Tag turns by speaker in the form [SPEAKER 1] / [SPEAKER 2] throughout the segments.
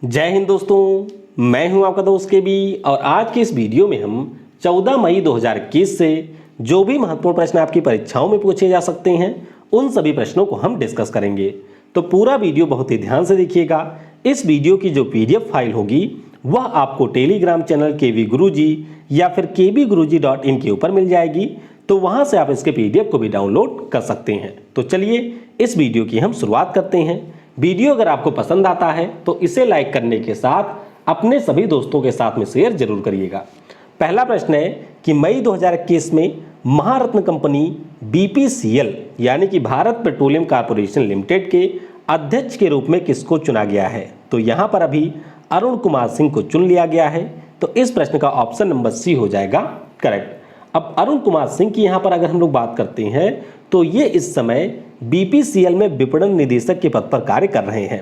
[SPEAKER 1] जय हिंद दोस्तों, मैं हूं आपका दोस्त के बी। और आज की इस वीडियो में हम 14 मई 2021 से जो भी महत्वपूर्ण प्रश्न आपकी परीक्षाओं में पूछे जा सकते हैं उन सभी प्रश्नों को हम डिस्कस करेंगे। तो पूरा वीडियो बहुत ही ध्यान से देखिएगा। इस वीडियो की जो पीडीएफ फाइल होगी वह आपको टेलीग्राम चैनल केवी गुरुजी या फिर kbguruji.in के ऊपर मिल जाएगी। तो वहां से आप इसके पीडीएफ को भी डाउनलोड कर सकते हैं। तो चलिए इस वीडियो की हम शुरुआत करते हैं। वीडियो अगर आपको पसंद आता है तो इसे लाइक करने के साथ अपने सभी दोस्तों के साथ में शेयर जरूर करिएगा। पहला प्रश्न है कि मई 2021 में महारत्न कंपनी बीपीसीएल यानी कि भारत पेट्रोलियम कॉर्पोरेशन लिमिटेड के अध्यक्ष के रूप में किसको चुना गया है। तो यहां पर अभी अरुण कुमार सिंह को चुन लिया गया है। तो इस प्रश्न का ऑप्शन नंबर सी हो जाएगा करेक्ट। अब अरुण कुमार सिंह की यहां पर अगर हम लोग बात करते हैं तो ये इस समय बीपीसीएल में विपणन निदेशक के पद पर कार्य कर रहे हैं।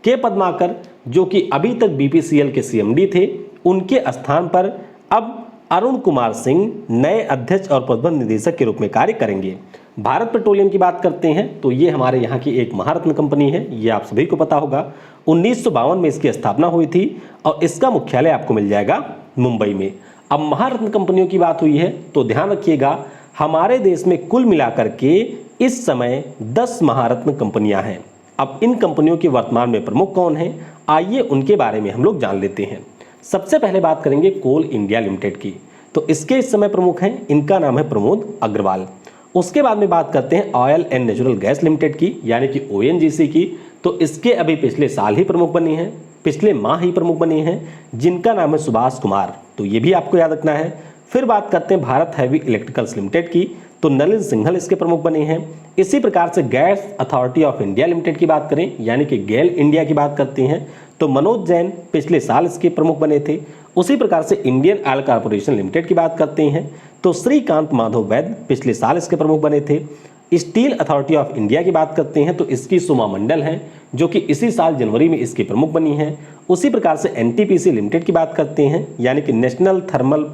[SPEAKER 1] के पद्माकर जो कि अभी तक बीपीसीएल के सीएमडी थे, उनके स्थान पर अब अरुण कुमार सिंह नए अध्यक्ष और प्रबंध निदेशक के रूप में कार्य करेंगे। भारत पेट्रोलियम की बात करते हैं तो ये हमारे यहाँ की एक महारत्न कंपनी है, ये आप सभी को पता होगा। 1952 में इसकी स्थापना हुई थी और इसका मुख्यालय आपको मिल जाएगा मुंबई में। अब महारत्न कंपनियों की बात हुई है तो ध्यान रखिएगा, हमारे देश में कुल मिलाकर के इस समय 10 महारत्न कंपनियां हैं। अब इन कंपनियों के वर्तमान में प्रमुख कौन हैं, आइए उनके बारे में हम लोग जान लेते हैं। सबसे पहले बात करेंगे कोल इंडिया लिमिटेड की। तो इसके इस समय प्रमुख हैं, इनका नाम है प्रमोद अग्रवाल। उसके बाद में बात करते हैं oil and natural gas limited की यानी कि ओएनजीसी की। तो इसके अभी पिछले साल ही प्रमुख बनी हैं, पिछले माह ही प्रमुख बनी हैं, जिनका नाम है सुभाष कुमार। तो ये भी आपको याद रखना है। फिर बात करते हैं भारत हैवी इलेक्ट्रिकल्स लिमिटेड की। तो नलिन सिंघल इसके प्रमुख बने हैं। इसी प्रकार से gas authority of India limited की बात करें यानी कि गेल इंडिया की बात करते हैं तो मनोज जैन पिछले साल इसके प्रमुख बने थे। उसी प्रकार से इंडियन ऑयल कॉर्पोरेशन लिमिटेड की बात करते हैं तो श्रीकांत माधव वैद्य पिछले साल इसके प्रमुख बने थे। स्टील अथॉरिटी ऑफ इंडिया की बात करते हैं तो इसकी सुमा मंडल हैं जो कि इसी साल जनवरी में इसकी प्रमुख बनी हैं। उसी प्रकार से एनटीपीसी लिमिटेड की बात करते हैं यानी कि national thermal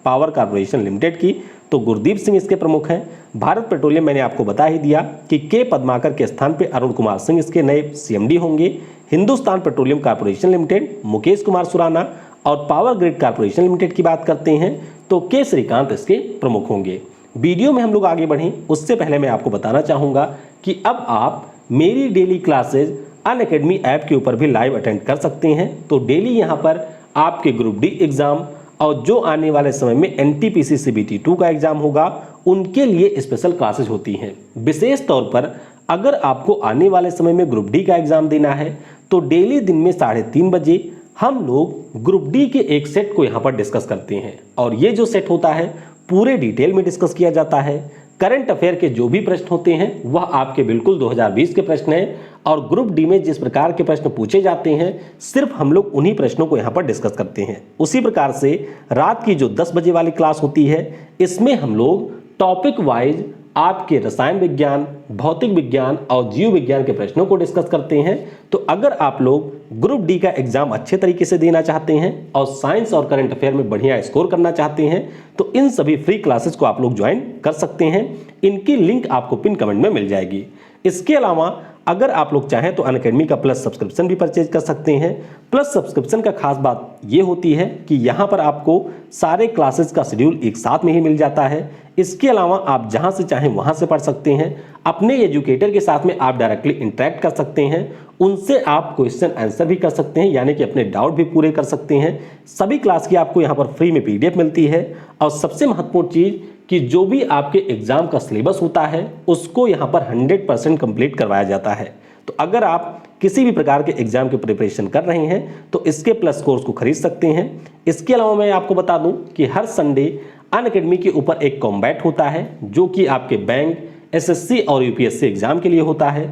[SPEAKER 1] power corporation limited की, तो गुरदीप सिंह इसके प्रमुख हैं। भारत पेट्रोलियम मैंने आपको बता ही दिया कि के पद्माकर के स्थान पे अरुण कुमार सिंह इसके नए सीएमडी होंगे। Hindustan petroleum corporation limited Mukesh Kumar Surana और पावर ग्रिड कॉर्पोरेशन लिमिटेड की बात करते हैं तो के श्रीकांत इसके प्रमुख होंगे। वीडियो में हम लोग आगे बढ़ें उससे पहले मैं आपको बताना चाहूँगा कि अब आप मेरी डेली क्लासेज अनअकैडमी ऐप के ऊपर भी लाइव अटेंड कर सकते हैं। तो डेली यहाँ पर आपके ग्रुप डी एग्जाम और जो आने वाले समय में एनटीपीसी सीबीटी 2 का एग्जाम होगा उनके लिए स्पेशल क्लासेज होती हैं। विशेष तौर पर अगर आपको आने वाले समय में ग्रुप डी का एग्जाम देना है तो डेली दिन में 3:30 बजे हम लोग ग्रुप डी के एक सेट को यहाँ पर डिस्कस करते हैं और ये जो सेट होता है पूरे डिटेल में डिस्कस किया जाता है। करंट अफेयर के जो भी प्रश्न होते हैं वह आपके बिल्कुल 2020 के प्रश्न हैं और ग्रुप डी में जिस प्रकार के प्रश्न पूछे जाते हैं सिर्फ हम लोग उन्हीं प्रश्नों को यहाँ पर डिस्कस करते हैं। उसी प्रकार से रात की जो 10 बजे वाली क्लास होती है इसमें हम लोग टॉपिक वाइज आपके रसायन विज्ञान, भौतिक विज्ञान और जीव विज्ञान के प्रश्नों को डिस्कस करते हैं। तो अगर आप लोग ग्रुप डी का एग्जाम अच्छे तरीके से देना चाहते हैं और साइंस और करंट अफेयर में बढ़िया स्कोर करना चाहते हैं तो इन सभी फ्री क्लासेस को आप लोग ज्वाइन कर सकते हैं। इनकी लिंक आपको पिन कमेंट में मिल जाएगी। इसके अलावा अगर आप लोग चाहें तो अनअकैडमी का प्लस सब्सक्रिप्शन भी परचेज कर सकते हैं। प्लस सब्सक्रिप्शन का खास बात ये होती है कि यहाँ पर आपको सारे क्लासेस का शेड्यूल एक साथ में ही मिल जाता है। इसके अलावा आप जहाँ से चाहें वहाँ से पढ़ सकते हैं। अपने एजुकेटर के साथ में आप डायरेक्टली इंटरेक्ट कर सकते हैं, उनसे आप क्वेश्चन आंसर भी कर सकते हैं यानी कि अपने डाउट भी पूरे कर सकते हैं। सभी क्लास की आपको यहाँ पर फ्री में पीडीएफ मिलती है और सबसे महत्वपूर्ण चीज़ कि जो भी आपके एग्जाम का सिलेबस होता है उसको यहाँ पर 100% कंप्लीट करवाया जाता है। तो अगर आप किसी भी प्रकार के एग्जाम की प्रिपरेशन कर रहे हैं तो इसके प्लस कोर्स को खरीद सकते हैं। इसके अलावा मैं आपको बता दूं कि हर संडे अनअकैडमी के ऊपर एक कॉम्बैट होता है जो कि आपके बैंक, एसएससी और यूपीएससी एग्जाम के लिए होता है।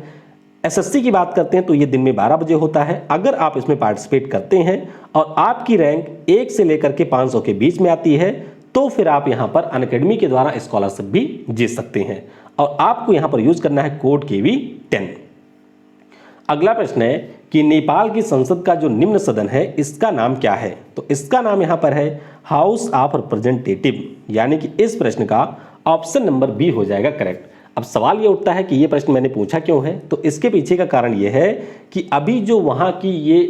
[SPEAKER 1] एसएससी की बात करते हैं तो ये दिन में 12 बजे होता है। अगर आप इसमें पार्टिसिपेट करते हैं और आपकी रैंक 1 से लेकर के 500 के बीच में आती है तो फिर आप यहाँ पर अनअकैडमी के द्वारा स्कॉलरशिप भी जीत सकते हैं और आपको यहाँ पर यूज करना है कोड KV10। अगला प्रश्न है कि नेपाल की संसद का जो निम्न सदन है इसका नाम क्या है। तो इसका नाम यहाँ पर है हाउस ऑफ रिप्रेजेंटेटिव यानी कि इस प्रश्न का ऑप्शन नंबर बी हो जाएगा करेक्ट। अब सवाल ये उठता है कि ये प्रश्न मैंने पूछा क्यों है, तो इसके पीछे का कारण ये है कि अभी जो वहाँ की ये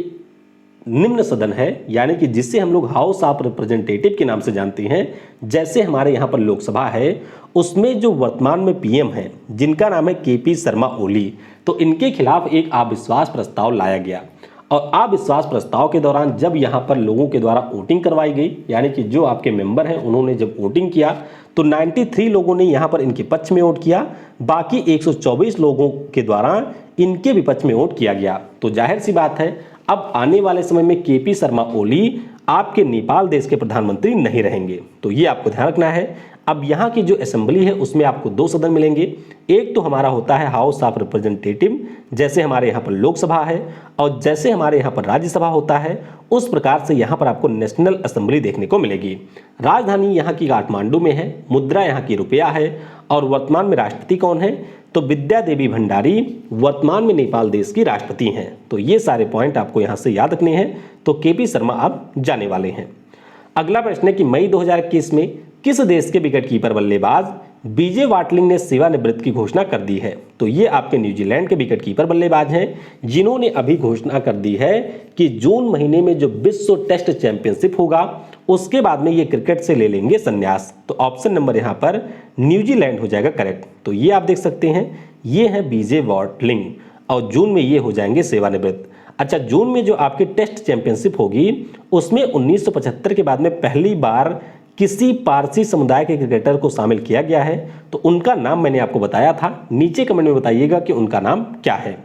[SPEAKER 1] निम्न सदन है, यानी कि जिसे हम लोग हाउस ऑफ रिप्रेजेंटेटिव के नाम से जानते हैं, जैसे हमारे यहाँ पर लोकसभा है, उसमें जो वर्तमान में पीएम है जिनका नाम है केपी शर्मा ओली, तो इनके खिलाफ एक अविश्वास प्रस्ताव लाया गया। और अविश्वास प्रस्ताव के दौरान जब यहाँ पर लोगों के द्वारा वोटिंग करवाई गई, यानी कि जो आपके मेंबर हैं उन्होंने जब वोटिंग किया तो 93 लोगों ने यहाँ पर इनके पक्ष में वोट किया, बाकी 124 लोगों के द्वारा इनके विपक्ष में वोट किया गया। तो जाहिर सी बात है अब आने वाले समय में केपी शर्मा ओली आपके नेपाल देश के प्रधानमंत्री नहीं रहेंगे, तो ये आपको ध्यान रखना है। अब यहाँ की जो असेंबली है उसमें आपको दो सदन मिलेंगे, एक तो हमारा होता है हाउस ऑफ रिप्रेजेंटेटिव, जैसे हमारे यहाँ पर लोकसभा है, और जैसे हमारे यहाँ पर राज्यसभा होता है उस प्रकार से यहाँ पर आपको नेशनल असेंबली देखने को मिलेगी। राजधानी यहाँ की काठमांडू में है, मुद्रा यहाँ की रुपया है, और वर्तमान में राष्ट्रपति कौन है, तो विद्या देवी भंडारी वर्तमान में नेपाल देश की राष्ट्रपति हैं। तो ये सारे पॉइंट आपको यहाँ से याद रखने हैं। तो केपी शर्मा अब जाने वाले हैं। अगला प्रश्न है कि मई 2021 में किस देश के विकेटकीपर बल्लेबाज बीजे वाटलिंग ने सेवानिवृत्ति की घोषणा कर दी है, तो ये आपके न्यूजीलैंड के विकेटकीपर बल्लेबाज हैं, जिन्होंने अभी घोषणा कर दी है कि जून महीने में जो विश्व टेस्ट चैंपियनशिप होगा उसके बाद में ये क्रिकेट से ले लेंगे संन्यास। तो ऑप्शन नंबर यहाँ पर न्यूजीलैंड हो जाएगा करेक्ट। तो ये आप देख सकते हैं, ये है बीजे वाटलिंग, और जून में ये हो जाएंगे सेवानिवृत्त। अच्छा, जून में जो आपकी टेस्ट चैंपियनशिप होगी उसमें 1975 के बाद में पहली बार किसी पारसी समुदाय के क्रिकेटर को शामिल किया गया है, तो उनका नाम मैंने आपको बताया था, नीचे कमेंट में बताइएगा कि उनका नाम क्या है।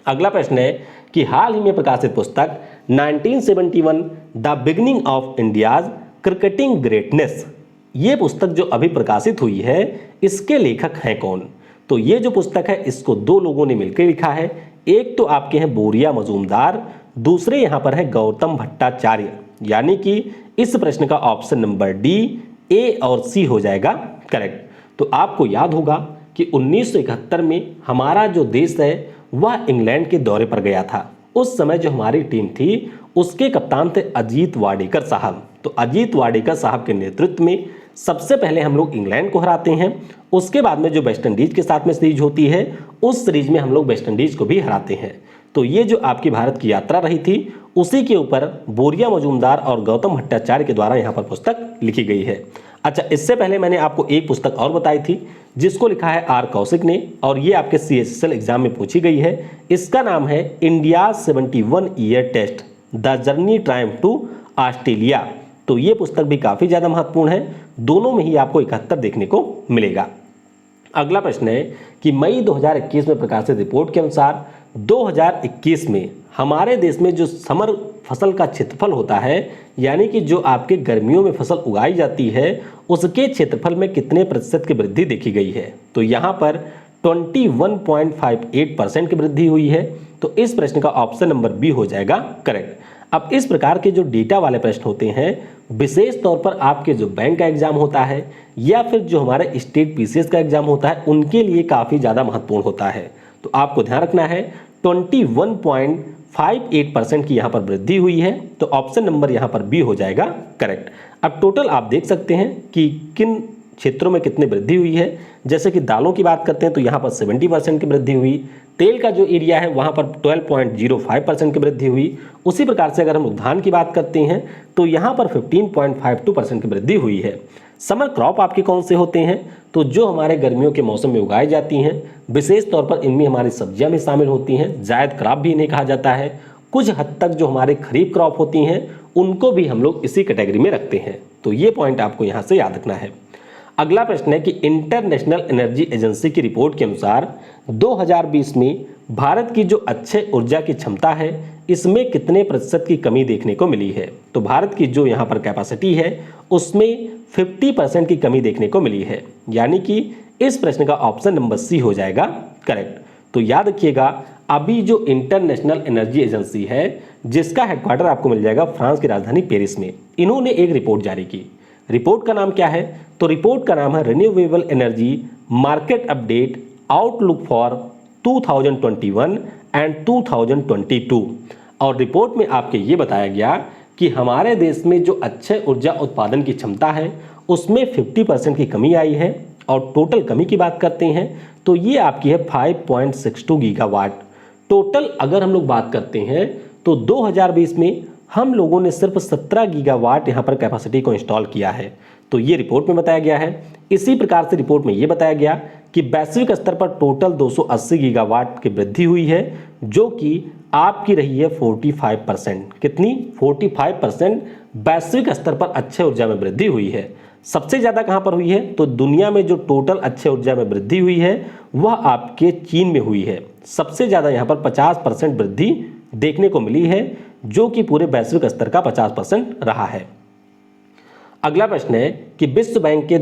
[SPEAKER 1] अगला प्रश्न है कि हाल ही में प्रकाशित पुस्तक 1971 the beginning of India's cricketing greatness, ये पुस्तक जो अभी प्रकाशित हुई है इसके लेखक हैं कौन, तो ये जो पुस्तक है इसको दो लोगों ने मिलकर लिखा है, एक तो आपके हैं बोरिया मजूमदार, दूसरे यहाँ पर है गौतम भट्टाचार्य, यानी कि इस प्रश्न का ऑप्शन नंबर डी, ए और सी हो जाएगा करेक्ट। तो आपको याद होगा कि 1971 में हमारा जो देश है वह इंग्लैंड के दौरे पर गया था। उस समय जो हमारी टीम थी उसके कप्तान थे अजीत वाडेकर साहब। तो अजीत वाडेकर साहब के नेतृत्व में सबसे पहले हम लोग इंग्लैंड को हराते हैं, उसके बाद में जो वेस्ट इंडीज के साथ में सीरीज होती है उस सीरीज में हम लोग वेस्ट इंडीज को भी हराते हैं। तो ये जो आपकी भारत की यात्रा रही थी उसी के ऊपर बोरिया मजूमदार और गौतम भट्टाचार्य के द्वारा यहाँ पर पुस्तक लिखी गई है। अच्छा, इससे पहले मैंने आपको एक पुस्तक और बताई थी जिसको लिखा है आर कौशिक ने, और ये आपके CSSL एग्जाम में पूछी गई है। इसका नाम है India 71 year test the journey triumph to Australia. तो ये पुस्तक भी काफ़ी ज़्यादा महत्वपूर्ण है, दोनों में ही आपको 71 देखने को मिलेगा। अगला प्रश्न है कि मई 2021 में प्रकाशित रिपोर्ट के अनुसार 2021 में हमारे देश में जो समर फसल का क्षेत्रफल होता है, यानी कि जो आपके गर्मियों में फसल उगाई जाती है उसके क्षेत्रफल में कितने प्रतिशत की वृद्धि देखी गई है, तो यहाँ पर 21.58% की वृद्धि हुई है। तो इस प्रश्न का ऑप्शन नंबर बी हो जाएगा करेक्ट। अब इस प्रकार के जो डेटा वाले प्रश्न होते हैं विशेष तौर पर आपके जो बैंक का एग्जाम होता है या फिर जो हमारे स्टेट PCS का एग्जाम होता है उनके लिए काफ़ी ज़्यादा महत्वपूर्ण होता है। तो आपको ध्यान रखना है 21.58% की यहाँ पर वृद्धि हुई है, तो ऑप्शन नंबर यहाँ पर बी हो जाएगा करेक्ट। अब टोटल आप देख सकते हैं कि किन क्षेत्रों में कितनी वृद्धि हुई है। जैसे कि दालों की बात करते हैं तो यहाँ पर 70% की वृद्धि हुई, तेल का जो एरिया है वहाँ पर 12.05% की वृद्धि हुई। उसी प्रकार से अगर हम धान की बात करते हैं तो यहाँ पर 15.52% की वृद्धि हुई है। समर क्रॉप आपके कौन से होते हैं, तो जो हमारे गर्मियों के मौसम में उगाई जाती हैं, विशेष तौर पर इनमें हमारी सब्जियां भी शामिल होती हैं, जायद क्रॉप भी इन्हें कहा जाता है। कुछ हद तक जो हमारे खरीफ क्रॉप होती हैं उनको भी हम लोग इसी कैटेगरी में रखते हैं। तो ये पॉइंट आपको यहाँ से याद रखना है। अगला प्रश्न है कि इंटरनेशनल एनर्जी एजेंसी की रिपोर्ट के अनुसार 2020 में भारत की जो अक्षय ऊर्जा की क्षमता है इसमें कितने प्रतिशत की कमी देखने को मिली है, तो भारत की जो यहाँ पर कैपेसिटी है उसमें 50% की कमी देखने को मिली है, यानी कि इस प्रश्न का ऑप्शन नंबर सी हो जाएगा करेक्ट। तो याद रखिएगा अभी जो इंटरनेशनल एनर्जी एजेंसी है जिसका हेडक्वार्टर आपको मिल जाएगा फ्रांस की राजधानी पेरिस में, इन्होंने एक रिपोर्ट जारी की। रिपोर्ट का नाम क्या है, तो रिपोर्ट का नाम है renewable energy market update outlook for 2021 and 2022। और रिपोर्ट में आपके ये बताया गया कि हमारे देश में जो अक्षय ऊर्जा उत्पादन की क्षमता है उसमें 50% की कमी आई है, और टोटल कमी की बात करते हैं तो ये आपकी है 5.62 गीगावाट। टोटल अगर हम लोग बात करते हैं तो 2020 में हम लोगों ने सिर्फ 17 गीगावाट यहाँ पर कैपेसिटी को इंस्टॉल किया है। तो ये रिपोर्ट में बताया गया है। इसी प्रकार से रिपोर्ट में ये बताया गया कि वैश्विक स्तर पर टोटल 280 गीगावाट की वृद्धि हुई है, जो कि आपकी रही है 45%। कितनी? 45% वैश्विक स्तर पर अक्षय ऊर्जा में वृद्धि हुई है। सबसे ज़्यादा कहाँ पर हुई है? तो दुनिया में जो टोटल अक्षय ऊर्जा में वृद्धि हुई है वह आपके चीन में हुई है। सबसे ज़्यादा यहाँ पर 50% वृद्धि देखने को मिली है, जो कि पूरे वैश्विक स्तर का 50% रहा है। अगला प्रश्न है कि विश्व बैंक के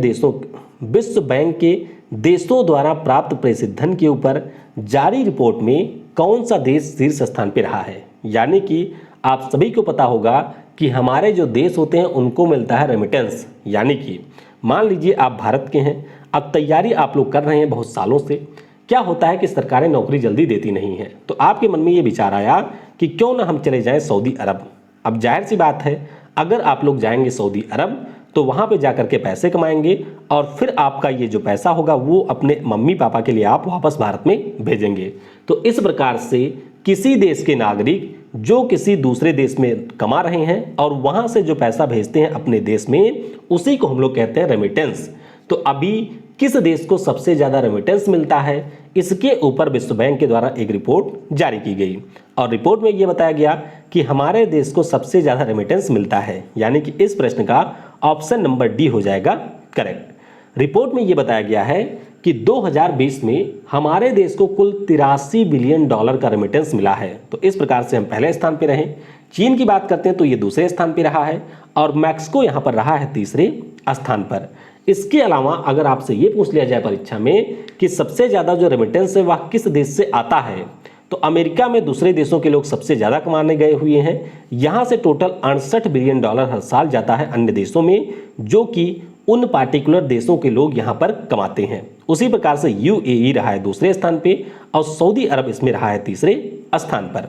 [SPEAKER 1] देशों द्वारा प्राप्त प्रेषित धन के ऊपर जारी रिपोर्ट में कौन सा देश शीर्ष स्थान पर रहा है? यानी कि आप सभी को पता होगा कि हमारे जो देश होते हैं उनको मिलता है रेमिटेंस। यानी कि मान लीजिए आप भारत के हैं, अब तैयारी आप लोग कर रहे हैं बहुत सालों से। क्या होता है कि सरकारें नौकरी जल्दी देती नहीं है, तो आपके मन में ये विचार आया कि क्यों ना हम चले जाएं सऊदी अरब। अब जाहिर सी बात है, अगर आप लोग जाएंगे सऊदी अरब तो वहाँ पे जाकर के पैसे कमाएंगे और फिर आपका ये जो पैसा होगा वो अपने मम्मी पापा के लिए आप वापस भारत में भेजेंगे। तो इस प्रकार से किसी देश के नागरिक जो किसी दूसरे देश में कमा रहे हैं और वहाँ से जो पैसा भेजते हैं अपने देश में, उसी को हम लोग कहते हैं रेमिटेंस। तो अभी किस देश को सबसे ज़्यादा रेमिटेंस मिलता है, इसके ऊपर विश्व बैंक के द्वारा एक रिपोर्ट जारी की गई और रिपोर्ट में ये बताया गया कि हमारे देश को सबसे ज़्यादा रेमिटेंस मिलता है। यानी कि इस प्रश्न का ऑप्शन नंबर डी हो जाएगा करेक्ट। रिपोर्ट में ये बताया गया है कि 2020 में हमारे देश को कुल 83 बिलियन डॉलर का रेमिटेंस मिला है। तो इस प्रकार से हम पहले स्थान पर रहे। चीन की बात करते हैं तो ये दूसरे स्थान पर रहा है और मैक्सिको यहाँ पर रहा है तीसरे स्थान पर। इसके अलावा अगर आपसे ये पूछ लिया जाए परीक्षा में कि सबसे ज़्यादा जो रेमिटेंस है वह किस देश से आता है, तो अमेरिका में दूसरे देशों के लोग सबसे ज़्यादा कमाने गए हुए हैं। यहाँ से टोटल 68 बिलियन डॉलर हर साल जाता है अन्य देशों में, जो कि उन पार्टिकुलर देशों के लोग यहाँ पर कमाते हैं। उसी प्रकार से यूएई रहा है दूसरे स्थान पे और सऊदी अरब इसमें रहा है तीसरे स्थान पर।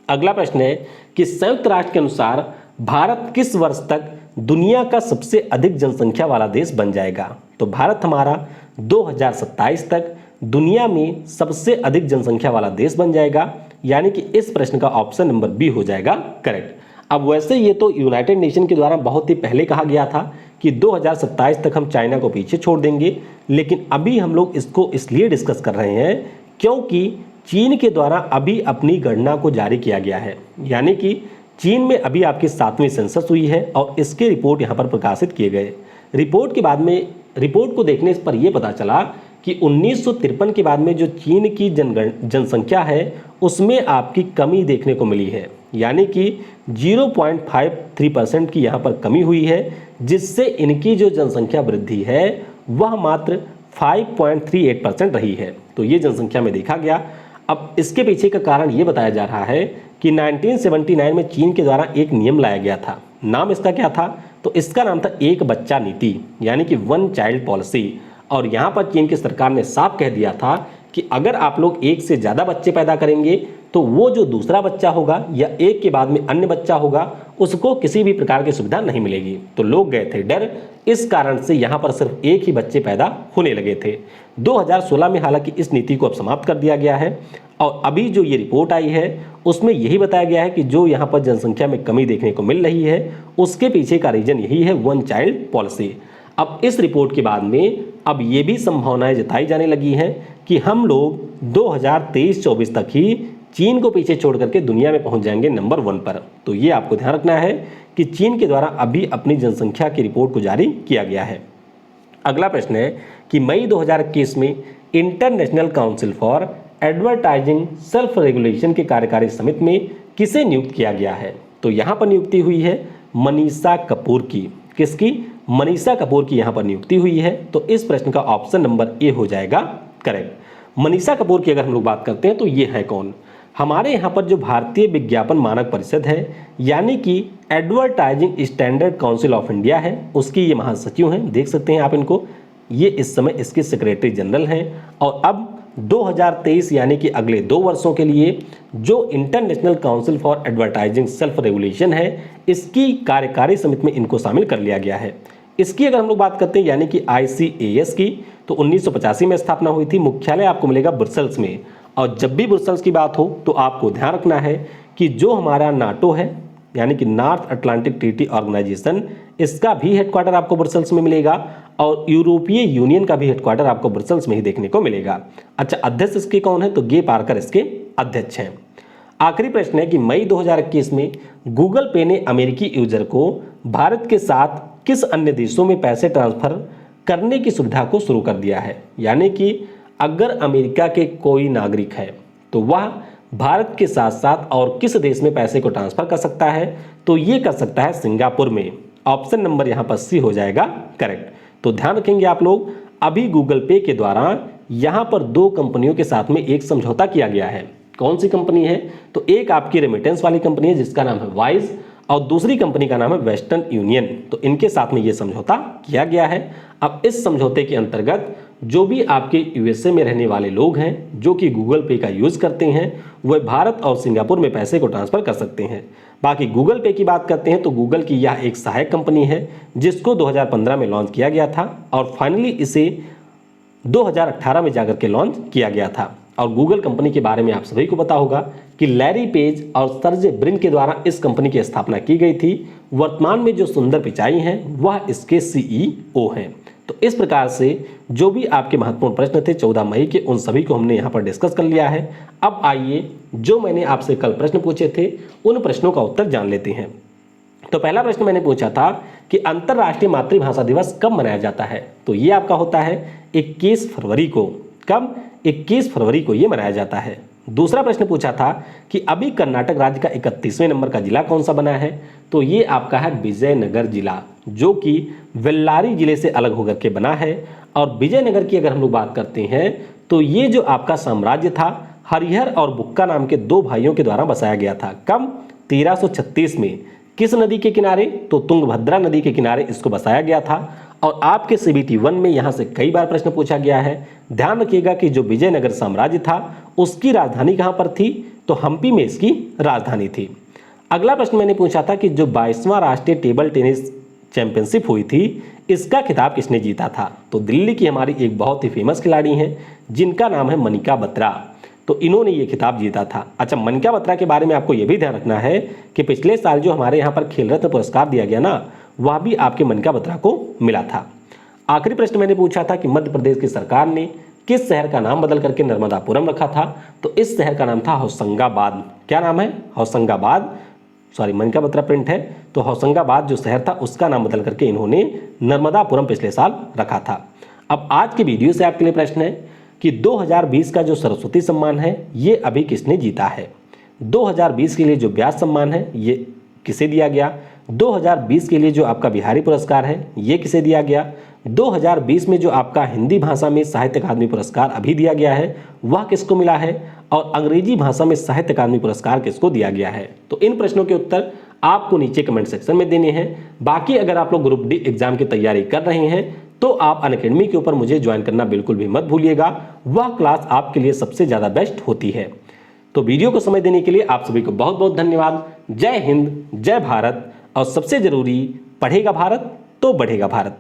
[SPEAKER 1] अगला प्रश्न है कि संयुक्त राष्ट्र के अनुसार भारत किस वर्ष तक दुनिया का सबसे अधिक जनसंख्या वाला देश बन जाएगा? तो भारत हमारा 2027 तक दुनिया में सबसे अधिक जनसंख्या वाला देश बन जाएगा। यानी कि इस प्रश्न का ऑप्शन नंबर बी हो जाएगा करेक्ट। अब वैसे ये तो यूनाइटेड नेशन के द्वारा बहुत ही पहले कहा गया था कि 2027 तक हम चाइना को पीछे छोड़ देंगे, लेकिन अभी हम लोग इसको इसलिए डिस्कस कर रहे हैं क्योंकि चीन के द्वारा अभी अपनी गणना को जारी किया गया है। यानी कि चीन में अभी आपकी 7वीं सेंसस हुई है और इसके रिपोर्ट यहाँ पर प्रकाशित किए गए। रिपोर्ट के बाद में रिपोर्ट को देखने पर यह पता चला कि 1953 के बाद में जो चीन की जनसंख्या है उसमें आपकी कमी देखने को मिली है। यानी कि 0.53% की यहाँ पर कमी हुई है, जिससे इनकी जो जनसंख्या वृद्धि है वह मात्र 5.38% रही है। तो ये जनसंख्या में देखा गया। अब इसके पीछे का कारण ये बताया जा रहा है कि 1979 में चीन के द्वारा एक नियम लाया गया था। नाम इसका क्या था? तो इसका नाम था एक बच्चा नीति, यानी कि वन चाइल्ड पॉलिसी। और यहाँ पर चीन की सरकार ने साफ कह दिया था कि अगर आप लोग एक से ज़्यादा बच्चे पैदा करेंगे तो वो जो दूसरा बच्चा होगा या एक के बाद में अन्य बच्चा होगा उसको किसी भी प्रकार की सुविधा नहीं मिलेगी। तो लोग गए थे डर, इस कारण से यहाँ पर सिर्फ एक ही बच्चे पैदा होने लगे थे। 2016 में हालांकि इस नीति को अब समाप्त कर दिया गया है और अभी जो ये रिपोर्ट आई है उसमें यही बताया गया है कि जो यहाँ पर जनसंख्या में कमी देखने को मिल रही है उसके पीछे का रीजन यही है वन चाइल्ड पॉलिसी। अब इस रिपोर्ट के बाद में अब ये भी संभावनाएं जताई जाने लगी हैं कि हम लोग 2023-24 तक ही चीन को पीछे छोड़ करके दुनिया में पहुंच जाएंगे नंबर 1 पर। तो ये आपको ध्यान रखना है कि चीन के द्वारा अभी अपनी जनसंख्या की रिपोर्ट को जारी किया गया है। अगला प्रश्न है कि मई 2021 में international council for advertising self regulation के कार्यकारी समिति में किसे नियुक्त किया गया है? तो यहाँ पर नियुक्ति हुई है मनीषा कपूर की। किसकी? मनीषा कपूर की यहाँ पर नियुक्ति हुई है। तो इस प्रश्न का ऑप्शन नंबर ए हो जाएगा करेक्ट। मनीषा कपूर की अगर हम लोग बात करते हैं तो ये है कौन? हमारे यहाँ पर जो भारतीय विज्ञापन मानक परिषद है यानी कि advertising standard council of India है, उसकी ये महासचिव हैं। देख सकते हैं आप इनको, ये इस समय इसके सेक्रेटरी जनरल हैं। और अब 2023 यानी कि अगले 2 वर्षों के लिए जो international council for advertising self regulation है इसकी कार्यकारी समिति में इनको शामिल कर लिया गया है। इसकी अगर हम लोग बात करते हैं यानी कि ICAS की, तो 1985 में स्थापना हुई थी। मुख्यालय आपको मिलेगा ब्रुसेल्स में। और जब भी ब्रुसेल्स की बात हो तो आपको ध्यान रखना है कि जो हमारा नाटो है यानी कि नॉर्थ अटलांटिक ट्रीटी ऑर्गेनाइजेशन, इसका भी हेडक्वार्टर आपको ब्रसेल्स में मिलेगा और यूरोपीय यूनियन का भी हेडक्वार्टर आपको ब्रसेल्स में ही देखने को मिलेगा। अच्छा, अध्यक्ष इसके कौन है? तो गे पार्कर इसके अध्यक्ष हैं। आखिरी प्रश्न है कि मई 2021 में गूगल पे ने अमेरिकी यूजर को भारत के साथ किस अन्य देशों में पैसे ट्रांसफर करने की सुविधा को शुरू कर दिया है। यानी कि अगर अमेरिका के कोई नागरिक है तो वह भारत के साथ साथ और किस देश में पैसे को ट्रांसफर कर सकता है? तो ये कर सकता है सिंगापुर में। ऑप्शन नंबर यहाँ पर सी हो जाएगा करेक्ट। तो ध्यान रखेंगे आप लोग, अभी गूगल पे के द्वारा यहाँ पर दो कंपनियों के साथ में एक समझौता किया गया है। कौन सी कंपनी है? तो एक आपकी रेमिटेंस वाली कंपनी है जिसका नाम है वाइज और दूसरी कंपनी का नाम है वेस्टर्न यूनियन। तो इनके साथ में ये समझौता किया गया है। अब इस समझौते के अंतर्गत जो भी आपके यूएसए में रहने वाले लोग हैं जो कि गूगल पे का यूज करते हैं वह भारत और सिंगापुर में पैसे को ट्रांसफर कर सकते हैं। बाकी गूगल पे की बात करते हैं तो गूगल की यह एक सहायक कंपनी है जिसको 2015 में लॉन्च किया गया था और फाइनली इसे 2018 में जाकर के लॉन्च किया गया था। और गूगल कंपनी के बारे में आप सभी को पता होगा कि लैरी पेज और सर्जे ब्रिन के द्वारा इस कंपनी की स्थापना की गई थी। वर्तमान में जो सुंदर पिचाई हैं वह इसके सीईओ हैं। तो इस प्रकार से जो भी आपके महत्वपूर्ण प्रश्न थे 14 मई के, उन सभी को हमने यहाँ पर डिस्कस कर लिया है। अब आइए जो मैंने आपसे कल प्रश्न पूछे थे उन प्रश्नों का उत्तर जान लेते हैं। तो पहला प्रश्न मैंने पूछा था कि अंतर्राष्ट्रीय मातृभाषा दिवस कब मनाया जाता है? तो ये आपका होता है 21 फरवरी को। कब? 21 फरवरी को ये मनाया जाता है। दूसरा प्रश्न पूछा था कि अभी कर्नाटक राज्य का 31वें नंबर का जिला कौन सा बना है? तो ये आपका है विजयनगर जिला, जो कि बेल्लारी जिले से अलग होकर के बना है। और विजयनगर की अगर हम लोग बात करते हैं तो ये जो आपका साम्राज्य था हरिहर और बुक्का नाम के दो भाइयों के द्वारा बसाया गया था। कब? 1336 में। किस नदी के किनारे? तो तुंगभद्रा नदी के किनारे इसको बसाया गया था। और आपके सीबीटी 1 में यहाँ से कई बार प्रश्न पूछा गया है। ध्यान रखिएगा कि जो विजयनगर साम्राज्य था उसकी राजधानी कहाँ पर थी? तो हम्पी में इसकी राजधानी थी। अगला प्रश्न मैंने पूछा था कि जो 22वां राष्ट्रीय टेबल टेनिस चैंपियनशिप हुई थी इसका खिताब किसने जीता था? तो दिल्ली की हमारी एक बहुत ही फेमस खिलाड़ी हैं जिनका नाम है मनिका बत्रा। तो इन्होंने ये खिताब जीता था। अच्छा, मनिका बत्रा के बारे में आपको ये भी ध्यान रखना है कि पिछले साल जो हमारे यहाँ पर खेल रत्न पुरस्कार दिया गया ना, वह भी आपके मनिका बत्रा को मिला था। आखिरी प्रश्न मैंने पूछा था कि मध्य प्रदेश की सरकार ने किस शहर का नाम बदल करके नर्मदापुरम रखा था? तो इस शहर का नाम था होशंगाबाद। क्या नाम है? होशंगाबाद। सॉरी, मनिका बत्रा प्रिंट है तो होशंगाबाद जो शहर था उसका नाम बदल करके इन्होंने नर्मदापुरम पिछले साल रखा था। अब आज के वीडियो से आपके लिए प्रश्न है कि 2020 का जो सरस्वती सम्मान है ये अभी किसने जीता है? 2020 के लिए जो व्यास सम्मान है ये किसे दिया गया? 2020 के लिए जो आपका बिहारी पुरस्कार है ये किसे दिया गया? 2020 में जो आपका हिंदी भाषा में साहित्य अकादमी पुरस्कार अभी दिया गया है वह किसको मिला है? और अंग्रेजी भाषा में साहित्य अकादमी पुरस्कार किसको दिया गया है? तो इन प्रश्नों के उत्तर आपको नीचे कमेंट सेक्शन में देने हैं। बाकी अगर आप लोग ग्रुप डी एग्जाम की तैयारी कर रहे हैं तो आप अनअकैडमी के ऊपर मुझे ज्वाइन करना बिल्कुल भी मत भूलिएगा, वह क्लास आपके लिए सबसे ज़्यादा बेस्ट होती है। तो वीडियो को समय देने के लिए आप सभी को बहुत बहुत धन्यवाद। जय हिंद, जय भारत और सबसे जरूरी, पढ़ेगा भारत तो बढ़ेगा भारत।